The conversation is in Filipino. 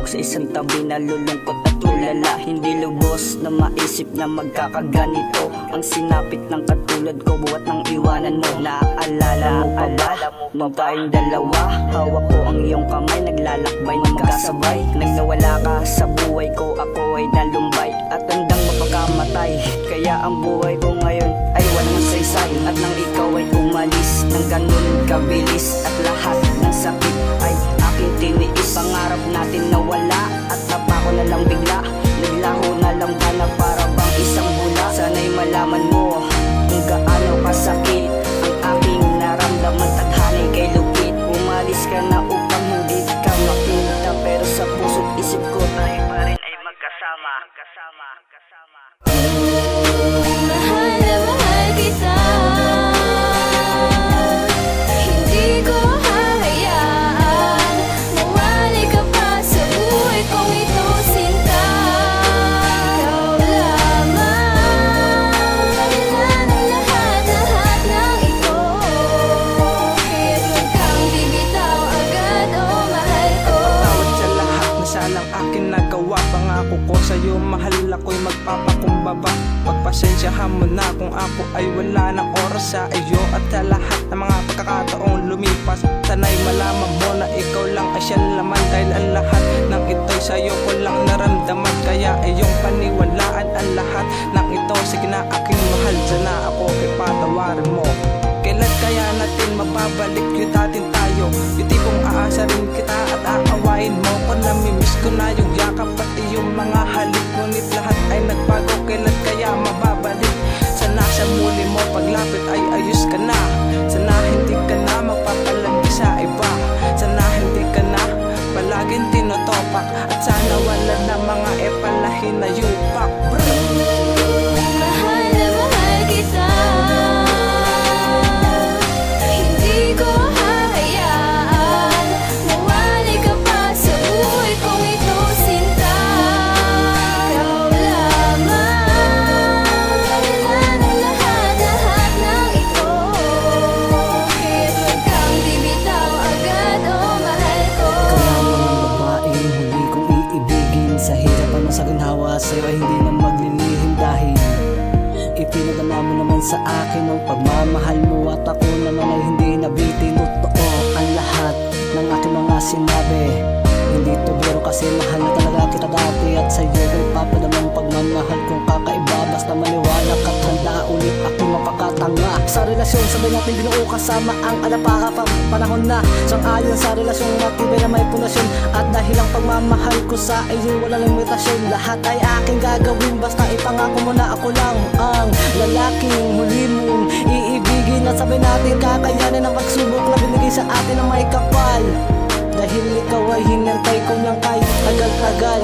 sa isang tabi, nalulungkot at tulala. Hindi lubos na maisip na magkakaganito ang sinapit ng katulad ko, buhat ng iwanan mo. Naaalala mo pa ba nung tayong dalawa? Hawak ko ang iyong kamay, naglalakbay ng magkasabay. Nang nawala ka sa buhay ko, ako ay nalumbay at handang mapagkamatay. Kaya ang buhay ko ngayon ay walang saysay. At nang ikaw ay umalis ng ganun kabilis, at lahat ng sakit ay aking tiniis. Pangarap natin nawala at napako na lang bigla. Naglaho na lang ba na para bang isang bula? Sana'y malaman mo kung gaano kasakit ang aking naramdaman. Tadhanay kay lupit, umalis ka na upang hindi ka makita, pero sa puso't isip ko tayo pa rin ay magkasama. Mahal na mahal kita, hindi ko hahayaan mawali ka pa sa buhay kong ito, sinta. Ikaw lamang, wala ng lahat ng ito. Kaya't huwag kang bibitaw agad, oh mahal ko. Tawad sa lahat na salang akin nagawa. Pangako ko sa'yo, mahal ako'y magpapakumbaba. Pagpasensyahan mo na kung ako ay wala ng oras sa iyo. At sa lahat ng mga pagkakataong lumipas, sana'y malaman mo na ikaw lang ay siyang laman. Dahil ang lahat ng ito'y sa'yo ko lang naramdaman. Kaya iyong paniwalaan ang lahat ng ito. Sige na aking mahal, sana ako ipatawarin mo. Kailan kaya natin mababalik yung dating tayo? Yung tipong aasarin kita at aawain mo ko. Namimiss ko na yung yakap pati yung mga halik. Ngunit lahat ay nagbago, kailan kaya mababalik? Sana sa muli mo paglapit ay ayos ka na. Sana hindi ka na magpapalagi sa iba. Sana hindi ka na palaging tinotopak. At sana wala na mga epalahin na yupak. Mahal na mahal kita, hindi ko hahayaan mawali ka pa sa buhay kong ito, sinta. Ikaw lamang, wala ng lahat ng ito. Kaya't huwag kang bibitaw agad, oh mahal ko. Ikaw lang ang babaeng huli kong iibigin. Sa hirap ang sa ginhawa sa'yo ay hindi na maglilihim. Dahil ipinadala mo naman sa akin ang pagmamahal mo, at ako naman ay hindi nabitin. Totoo ang lahat ng aking mga sinabi, hindi to biro kasi mahal na talaga kita dati. At sa'yo ay papadamang pagmamahal kong kakaiba. Basta maniwala ka't handa ulit ako mapakatanga. Sa relasyon sabay natin binuo kasama ang alapaka. Panahon na sang-ayon sa relasyong matibay na may pundasyon. At dahil ang pagmamahal ko sa iyo walang limitasyon, lahat ay aking gagawin basta ipangako mo na ako lang ang lalaking muli mong iibigin. At sabay natin kakayanin ang pagsubok na binigay sa atin ng may kapal. Dahil ikaw ay hinantay ko ng kahit tagal-tagal.